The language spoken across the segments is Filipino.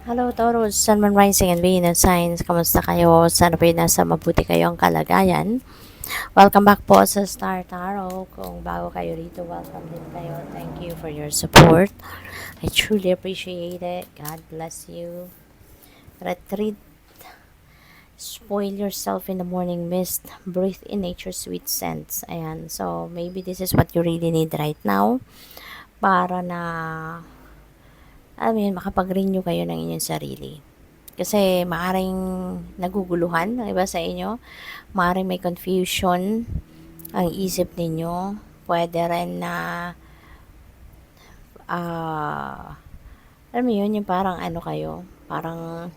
Hello Taurus, Sun, Moon, Rising, and Venus signs. Kamusta kayo? Sana po nasa mabuti kayong kalagayan. Welcome back po sa Star Tarot. Kung bago kayo rito, welcome din kayo. Thank you for your support. I truly appreciate it. God bless you. Retreat. Spoil yourself in the morning mist. Breathe in nature's sweet scents. Ayan. So, maybe this is what you really need right now para na makapag-renew kayo ng inyong sarili. Kasi maaring naguguluhan ng iba sa inyo, maaring may confusion ang isip ninyo, pwede rin na, alam mo yun, yung parang ano kayo, parang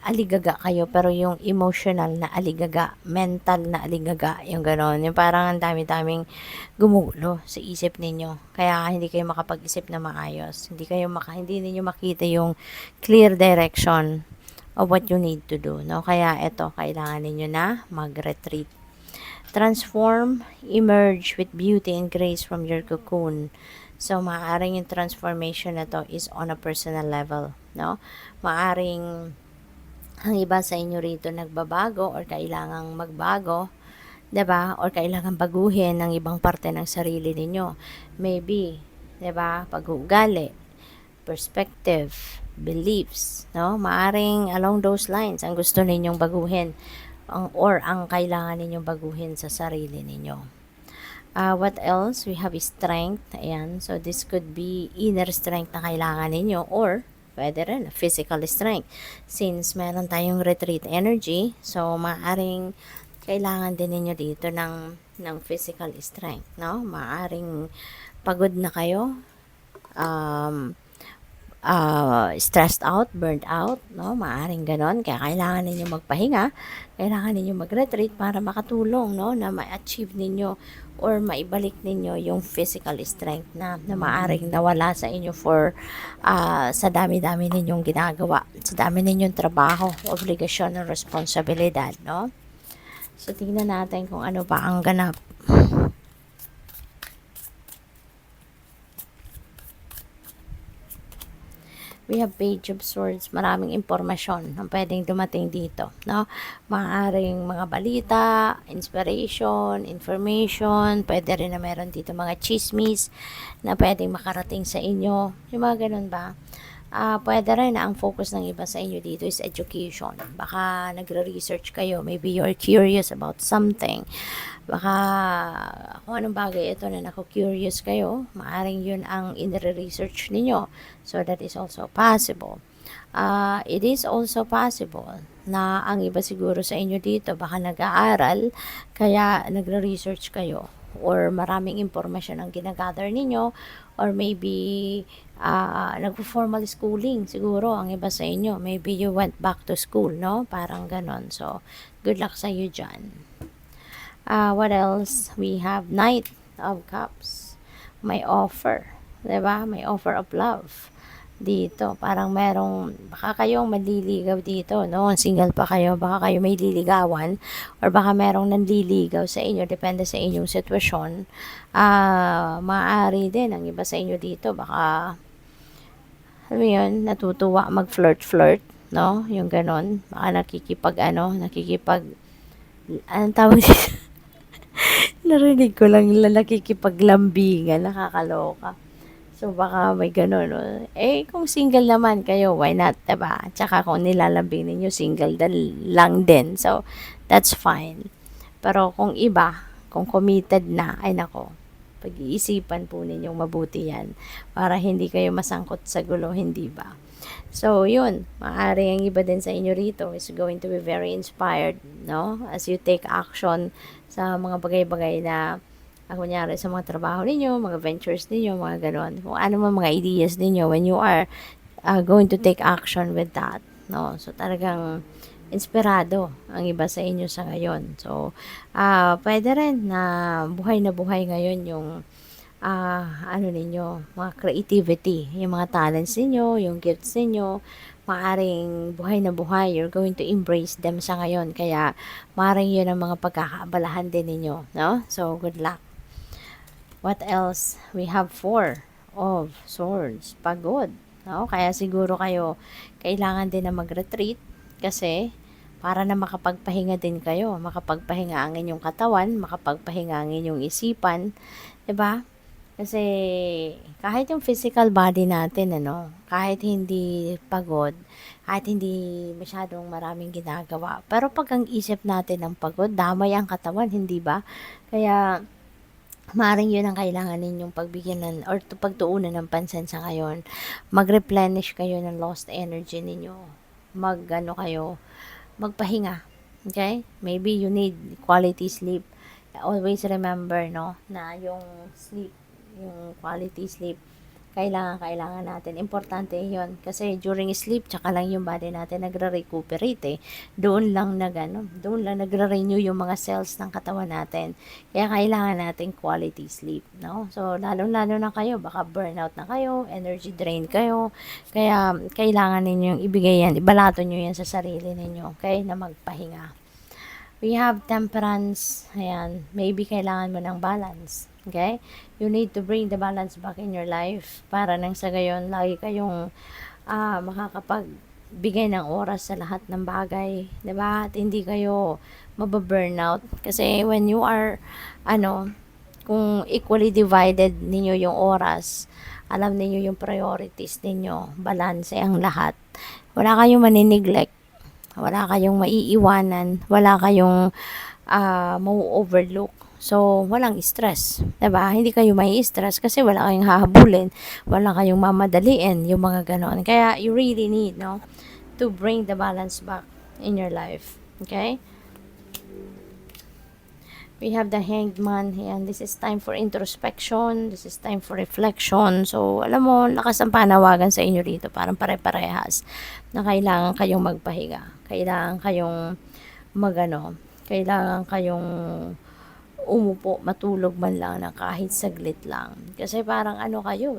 aligaga kayo, pero yung emotional na aligaga, mental na aligaga, yung gano'n. Yung parang ang dami-daming gumulo sa isip ninyo. Kaya hindi kayo makapag-isip na maayos. Hindi ninyo makita yung clear direction of what you need to do. No? Kaya ito, kailangan ninyo na mag-retreat. Transform, emerge with beauty and grace from your cocoon. So, maaaring yung transformation na to is on a personal level. No? Maaaring ang iba sa inyo rito nagbabago or kailangang magbago, 'di ba? Or kailangan baguhin ang ibang parte ng sarili ninyo. Maybe, 'di ba? Pag-uugali, perspective, beliefs, no? Maaring along those lines ang gusto ninyong baguhin or ang kailangan ninyong baguhin sa sarili ninyo. What else? We have strength. Ayan. So, this could be inner strength na kailangan ninyo or pwede rin physical strength. Since meron tayong retreat energy, so maaring kailangan din ninyo dito ng physical strength, no? Maaring pagod na kayo, stressed out, burnt out, no? Maaring ganon. Kaya kailangan ninyo magpahinga, kailangan ninyo mag-retreat para makatulong, no? Na ma-achieve ninyo or maibalik ninyo yung physical strength na maaring nawala sa inyo sa dami-dami ninyong ginagawa, sa dami ninyong trabaho, obligasyon, at responsibilidad, no? So, tingnan natin kung ano pa ang ganap. We have Page of Swords, maraming impormasyon ang pwedeng dumating dito, no? Maaring mga balita, inspiration, information, pwede rin na meron dito mga chismis na pwedeng makarating sa inyo. Yung mga ganun ba? Pwede rin na ang focus ng iba sa inyo dito is education. Baka nagre-research kayo, maybe you're curious about something. Baka kung anong bagay ito na naku-curious kayo, maaring yun ang in-research ninyo. So, that is also possible. It is also possible na ang iba siguro sa inyo dito, baka nag-aaral, kaya nagre-research kayo or maraming impormasyon ang ginagather ninyo or maybe nagpo-formal schooling siguro ang iba sa inyo. Maybe you went back to school, no? Parang ganon. So, good luck sa iyo dyan. What else? We have Knight of Cups. May offer. Diba? May offer of love. Dito, parang baka kayong maliligaw dito, no? Single pa kayo, baka kayo may liligawan, or baka merong nanliligaw sa inyo, depende sa inyong sitwasyon. Maaari din, ang iba sa inyo dito, baka, alam mo yun, natutuwa mag-flirt-flirt, no? Yung ganon, baka anong tawag dito? Narinig ko lang nakikipaglambingan, nakakaloka. So, baka may gano'n, no? Kung single naman kayo, why not, diba? Tsaka kung nilalambing ninyo, single lang din. So, that's fine. Pero kung iba, kung committed na, ay nako, pag-iisipan po ninyong mabuti yan para hindi kayo masangkot sa gulo, hindi ba? So, yun, maaari ang iba din sa inyo rito is going to be very inspired, no? As you take action sa mga bagay-bagay na kunyari sa mga trabaho ninyo, mga ventures ninyo, mga ganon. Kung ano man mga ideas ninyo when you are going to take action with that, no? So, talagang inspirado ang iba sa inyo sa ngayon. So, pwede rin na buhay ngayon yung mga creativity, yung mga talents ninyo, yung gifts ninyo, maaring buhay na buhay, you're going to embrace them sa ngayon. Kaya, maaring yun ang mga pagkakaabalahan din ninyo, no? So, good luck. What else? We have 4 of Swords. Pagod. no? Kaya siguro kayo kailangan din na mag-retreat kasi para na makapagpahinga din kayo, makapagpahinga ang inyong katawan, makapagpahinga ang inyong isipan, 'di ba? Kasi kahit yung physical body natin ano, kahit hindi pagod, kahit hindi masyadong maraming ginagawa, pero pag ang isip natin ang pagod, damay ang katawan, hindi ba? Kaya maaaring yun ang kailangan ninyong pagbigyan or pagtuunan ng pansin sa ngayon. Mag-replenish kayo ng lost energy ninyo. Mag-ano kayo, magpahinga. Okay? Maybe you need quality sleep. Always remember, no, na yung sleep, yung quality sleep, kailangan natin. Importante yun. Kasi during sleep, tsaka lang yung body natin nagre-recuperate eh. Doon lang nagre-renew yung mga cells ng katawan natin. Kaya kailangan natin quality sleep, no? So, lalo-lalo na kayo, baka burnout na kayo, energy drain kayo. Kaya, kailangan ninyong ibigay yan, ibalato nyo yan sa sarili ninyo, okay? Na magpahinga. We have temperance. Ayan. Maybe kailangan mo ng balance. Okay? You need to bring the balance back in your life para nang sa gayon, lagi kayong makakapagbigay ng oras sa lahat ng bagay. 'Di ba? At hindi kayo mababurnout. Kasi when you are, kung equally divided ninyo yung oras, alam ninyo yung priorities ninyo, balance ang lahat. Wala kayong manineglect. Wala kayong maiiwanan, wala kayong mau-overlook. So, walang stress, 'di ba? Hindi kayo mai-stress kasi wala kayong hahabulin, wala kayong mamadaliin, yung mga ganoon. Kaya you really need, no, to bring the balance back in your life. Okay? We have the Hanged Man, and this is time for introspection, this is time for reflection. So, alam mo, lakas ang panawagan sa inyo rito, parang pare-parehas, na kailangan kayong magpahinga, kailangan kayong kailangan kayong umupo, matulog man lang na kahit saglit lang. Kasi parang kayo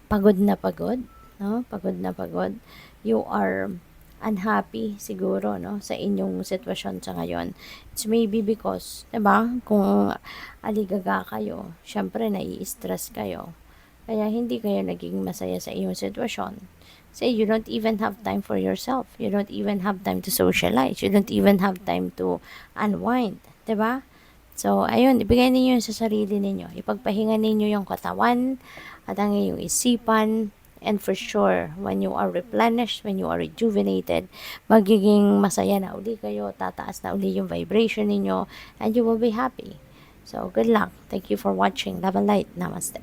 pagod na pagod, no? Pagod na pagod. You are unhappy siguro, no, sa inyong sitwasyon sa ngayon. It's maybe because, 'di ba, kung aligaga kayo, syempre nai-stress kayo. Kaya hindi kayo naging masaya sa inyong sitwasyon. Say you don't even have time for yourself. You don't even have time to socialize. You don't even have time to unwind, 'di ba? So, ayun, ibigay ninyo yun sa sarili ninyo. Ipagpahinga ninyo yung katawan at ang iyong isipan. And for sure, when you are replenished, when you are rejuvenated, magiging masaya na uli kayo, tataas na uli yung vibration ninyo, and you will be happy. So, good luck. Thank you for watching. Love and light. Namaste.